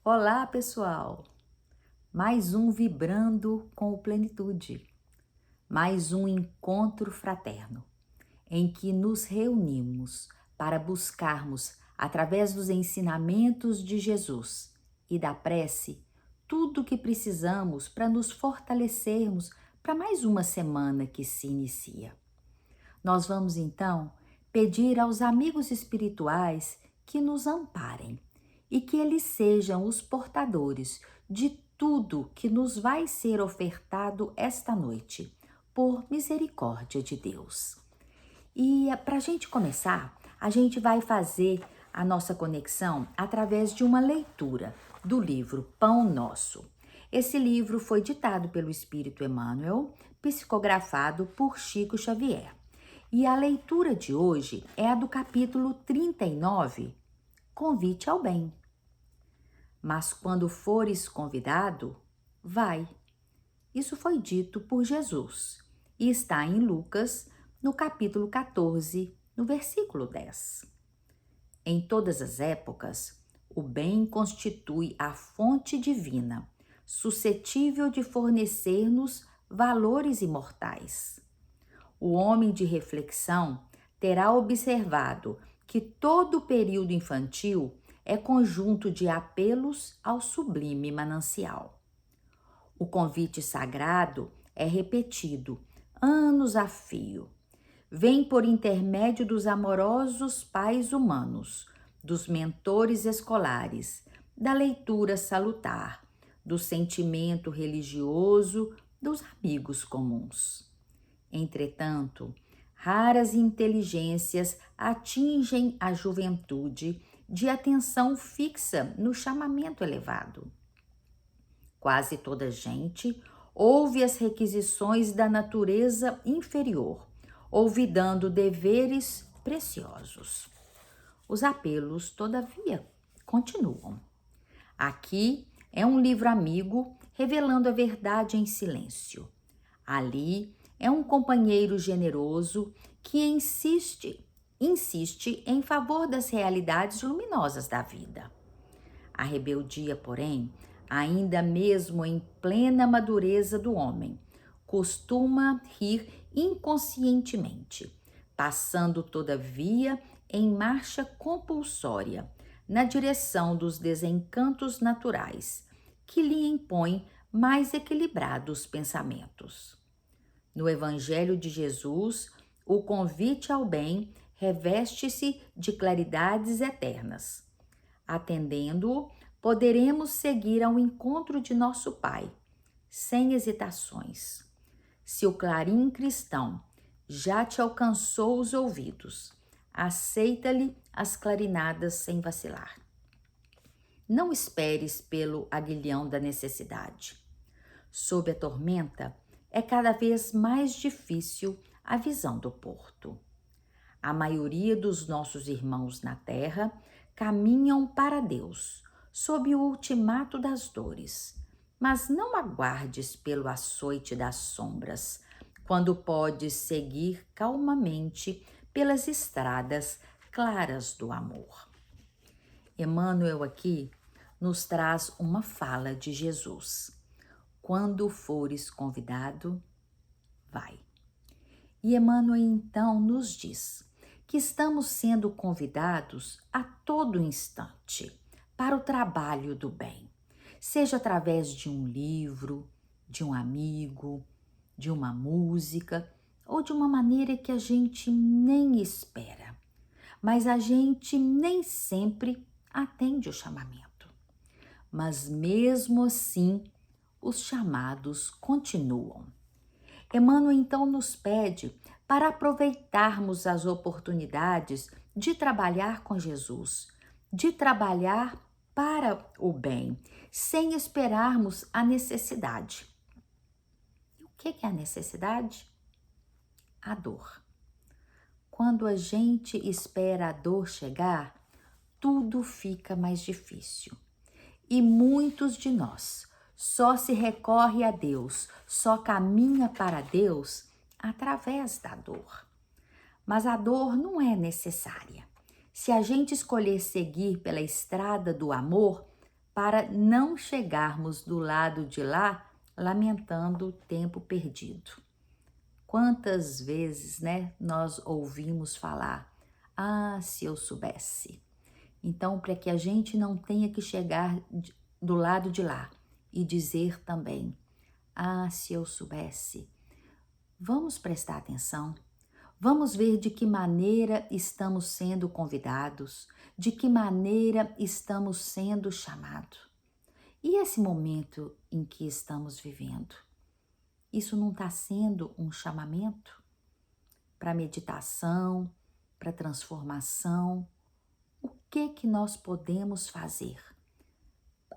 Olá, pessoal! Mais um Vibrando com o Plenitude, mais um encontro fraterno, em que nos reunimos para buscarmos, através dos ensinamentos de Jesus e da prece, tudo o que precisamos para nos fortalecermos para mais uma semana que se inicia. Nós vamos então pedir aos amigos espirituais que nos amparem e que eles sejam os portadores de tudo que nos vai ser ofertado esta noite, por misericórdia de Deus. E para a gente começar, a gente vai fazer a nossa conexão através de uma leitura do livro Pão Nosso. Esse livro foi ditado pelo Espírito Emmanuel, psicografado por Chico Xavier. E a leitura de hoje é a do capítulo 39, Convite ao Bem. Mas quando fores convidado, vai. Isso foi dito por Jesus e está em Lucas, no capítulo 14, no versículo 10. Em todas as épocas, o bem constitui a fonte divina, suscetível de fornecer-nos valores imortais. O homem de reflexão terá observado que todo o período infantil é conjunto de apelos ao sublime manancial. O convite sagrado é repetido, anos a fio. Vem por intermédio dos amorosos pais humanos, dos mentores escolares, da leitura salutar, do sentimento religioso, dos amigos comuns. Entretanto, raras inteligências atingem a juventude de atenção fixa no chamamento elevado. Quase toda a gente ouve as requisições da natureza inferior, olvidando deveres preciosos. Os apelos, todavia, continuam. Aqui é um livro amigo revelando a verdade em silêncio. Ali é um companheiro generoso que insiste em favor das realidades luminosas da vida. A rebeldia, porém, ainda mesmo em plena madureza do homem, costuma rir inconscientemente, passando todavia em marcha compulsória na direção dos desencantos naturais, que lhe impõem mais equilibrados pensamentos. No Evangelho de Jesus, o convite ao bem reveste-se de claridades eternas. Atendendo-o, poderemos seguir ao encontro de nosso Pai, sem hesitações. Se o clarim cristão já te alcançou os ouvidos, aceita-lhe as clarinadas sem vacilar. Não esperes pelo aguilhão da necessidade. Sob a tormenta, é cada vez mais difícil a visão do porto. A maioria dos nossos irmãos na terra caminham para Deus, sob o ultimato das dores. Mas não aguardes pelo açoite das sombras, quando podes seguir calmamente pelas estradas claras do amor. Emmanuel aqui nos traz uma fala de Jesus. Quando fores convidado, vai. E Emmanuel então nos diz que estamos sendo convidados a todo instante para o trabalho do bem, seja através de um livro, de um amigo, de uma música ou de uma maneira que a gente nem espera, mas a gente nem sempre atende o chamamento. Mas mesmo assim, os chamados continuam. Emmanuel então nos pede para aproveitarmos as oportunidades de trabalhar com Jesus, de trabalhar para o bem, sem esperarmos a necessidade. E o que é a necessidade? A dor. Quando a gente espera a dor chegar, tudo fica mais difícil. E muitos de nós só se recorre a Deus, só caminha para Deus através da dor. Mas a dor não é necessária. Se a gente escolher seguir pela estrada do amor, para não chegarmos do lado de lá lamentando o tempo perdido. Quantas vezes, né, nós ouvimos falar: "Ah, se eu soubesse". Então, para que a gente não tenha que chegar do lado de lá e dizer também: "Ah, se eu soubesse". Vamos prestar atenção. Vamos ver de que maneira estamos sendo convidados, de que maneira estamos sendo chamados. E esse momento em que estamos vivendo? Isso não está sendo um chamamento para meditação, para transformação? O que nós podemos fazer?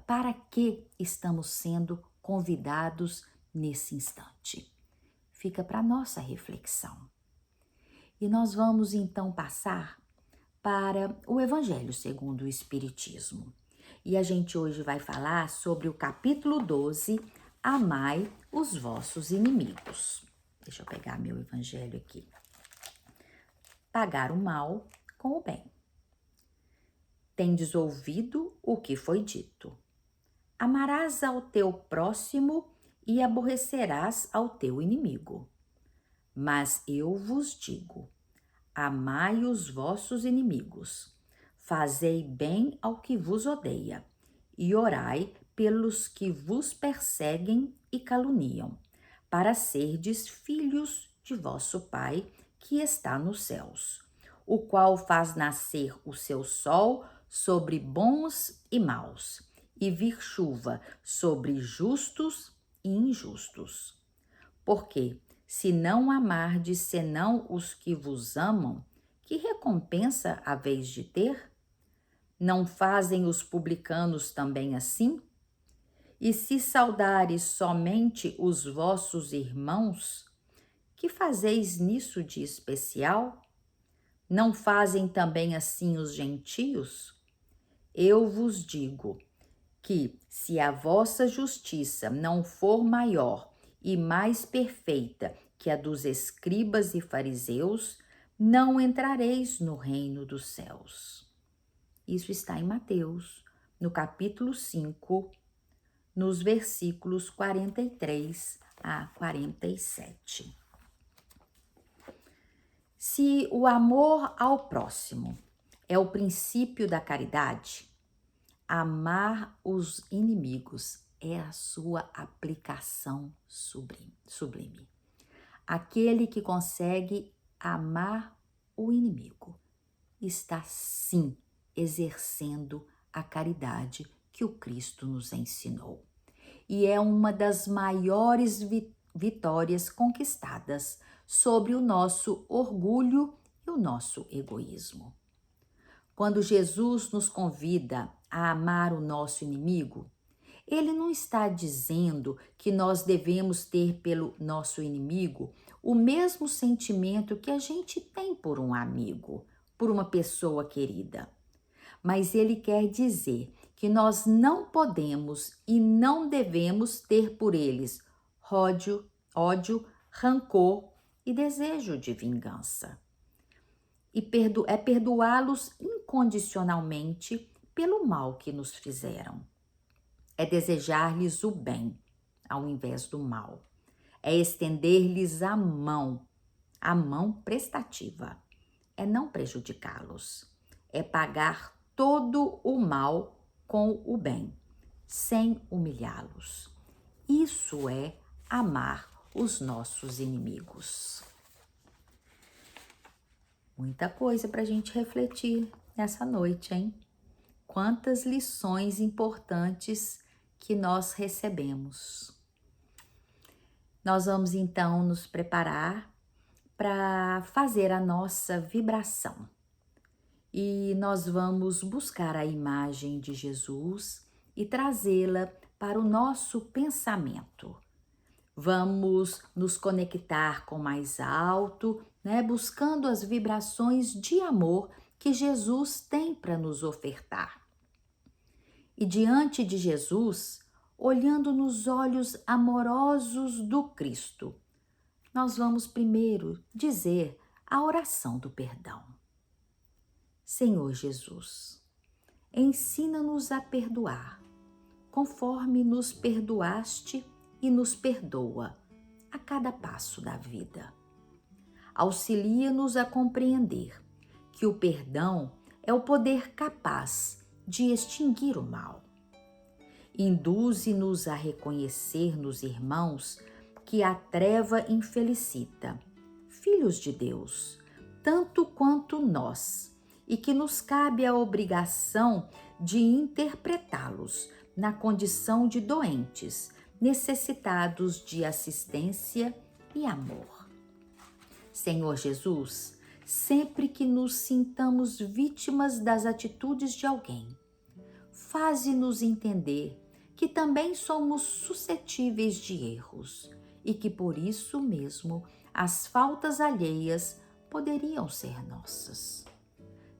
Para que estamos sendo convidados nesse instante? Fica para nossa reflexão. E nós vamos então passar para o Evangelho segundo o Espiritismo. E a gente hoje vai falar sobre o capítulo 12, Amai os vossos inimigos. Deixa eu pegar meu Evangelho aqui. Pagar o mal com o bem. Tendes ouvido o que foi dito. Amarás ao teu próximo e aborrecerás ao teu inimigo. Mas eu vos digo, amai os vossos inimigos, fazei bem ao que vos odeia, e orai pelos que vos perseguem e caluniam, para serdes filhos de vosso Pai que está nos céus, o qual faz nascer o seu sol sobre bons e maus, e vir chuva sobre justos e injustos. Porque, se não amardes senão os que vos amam, que recompensa haveis de ter? Não fazem os publicanos também assim? E se saudares somente os vossos irmãos, que fazeis nisso de especial? Não fazem também assim os gentios? Eu vos digo que, se a vossa justiça não for maior e mais perfeita que a dos escribas e fariseus, não entrareis no reino dos céus. Isso está em Mateus, no capítulo 5, nos versículos 43 a 47. Se o amor ao próximo é o princípio da caridade, amar os inimigos é a sua aplicação sublime. Aquele que consegue amar o inimigo está sim exercendo a caridade que o Cristo nos ensinou. E é uma das maiores vitórias conquistadas sobre o nosso orgulho e o nosso egoísmo. Quando Jesus nos convida a amar o nosso inimigo, ele não está dizendo que nós devemos ter pelo nosso inimigo o mesmo sentimento que a gente tem por um amigo, por uma pessoa querida. Mas ele quer dizer que nós não podemos e não devemos ter por eles ódio, rancor e desejo de vingança. E perdoá-los incondicionalmente pelo mal que nos fizeram. É desejar-lhes o bem ao invés do mal. É estender-lhes a mão prestativa. É não prejudicá-los. É pagar todo o mal com o bem, sem humilhá-los. Isso é amar os nossos inimigos. Muita coisa para a gente refletir nessa noite, hein? Quantas lições importantes que nós recebemos. Nós vamos então nos preparar para fazer a nossa vibração. E nós vamos buscar a imagem de Jesus e trazê-la para o nosso pensamento. Vamos nos conectar com o mais alto, né, buscando as vibrações de amor que Jesus tem para nos ofertar. E diante de Jesus, olhando nos olhos amorosos do Cristo, nós vamos primeiro dizer a oração do perdão. Senhor Jesus, ensina-nos a perdoar, conforme nos perdoaste e nos perdoa a cada passo da vida. Auxilia-nos a compreender que o perdão é o poder capaz de extinguir o mal. Induze-nos a reconhecer nos irmãos que a treva infelicita, filhos de Deus, tanto quanto nós, e que nos cabe a obrigação de interpretá-los na condição de doentes, necessitados de assistência e amor. Senhor Jesus, sempre que nos sintamos vítimas das atitudes de alguém, faze-nos entender que também somos suscetíveis de erros e que por isso mesmo as faltas alheias poderiam ser nossas.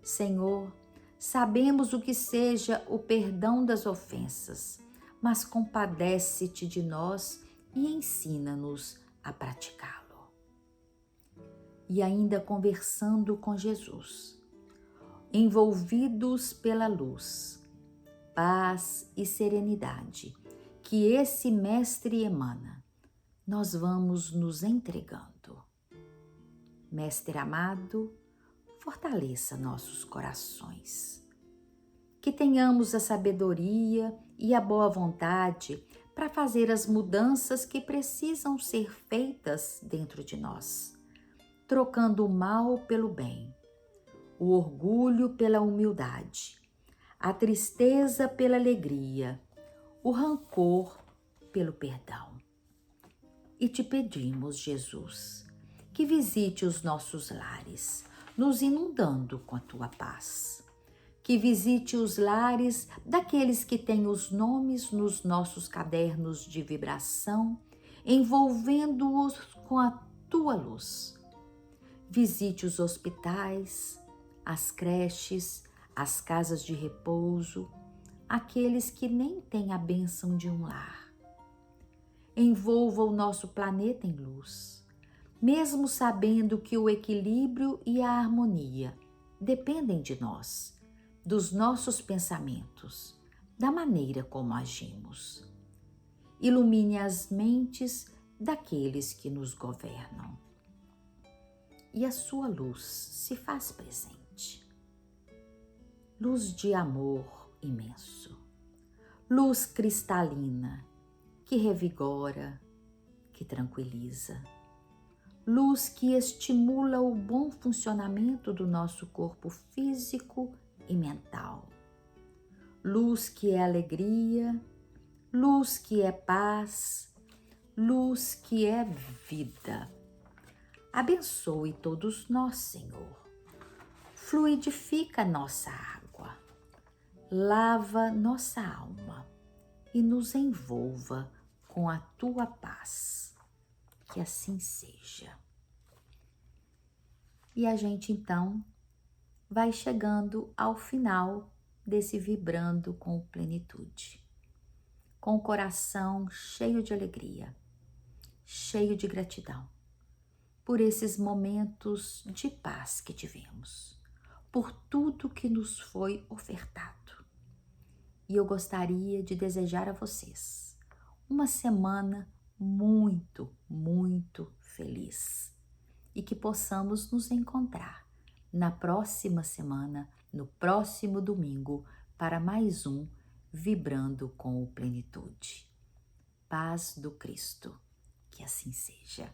Senhor, sabemos o que seja o perdão das ofensas, mas compadece-te de nós e ensina-nos a praticá-lo. E ainda conversando com Jesus, envolvidos pela luz, paz e serenidade que esse Mestre emana, nós vamos nos entregando. Mestre amado, fortaleça nossos corações. Que tenhamos a sabedoria e a boa vontade para fazer as mudanças que precisam ser feitas dentro de nós, trocando o mal pelo bem, o orgulho pela humildade, a tristeza pela alegria, o rancor pelo perdão. E te pedimos, Jesus, que visite os nossos lares, nos inundando com a tua paz. Que visite os lares daqueles que têm os nomes nos nossos cadernos de vibração, envolvendo-os com a tua luz. Visite os hospitais, as creches, as casas de repouso, aqueles que nem têm a bênção de um lar. Envolva o nosso planeta em luz, mesmo sabendo que o equilíbrio e a harmonia dependem de nós, dos nossos pensamentos, da maneira como agimos. Ilumine as mentes daqueles que nos governam. E a sua luz se faz presente. Luz de amor imenso, luz cristalina que revigora, que tranquiliza, luz que estimula o bom funcionamento do nosso corpo físico e mental, luz que é alegria, luz que é paz, luz que é vida. Abençoe todos nós, Senhor. Fluidifica nossa água, lava nossa alma e nos envolva com a tua paz. Que assim seja. E a gente então vai chegando ao final desse Vibrando com Plenitude, com o coração cheio de alegria, cheio de gratidão por esses momentos de paz que tivemos, por tudo que nos foi ofertado. E eu gostaria de desejar a vocês uma semana muito, muito feliz e que possamos nos encontrar na próxima semana, no próximo domingo, para mais um Vibrando com o Plenitude. Paz do Cristo, que assim seja.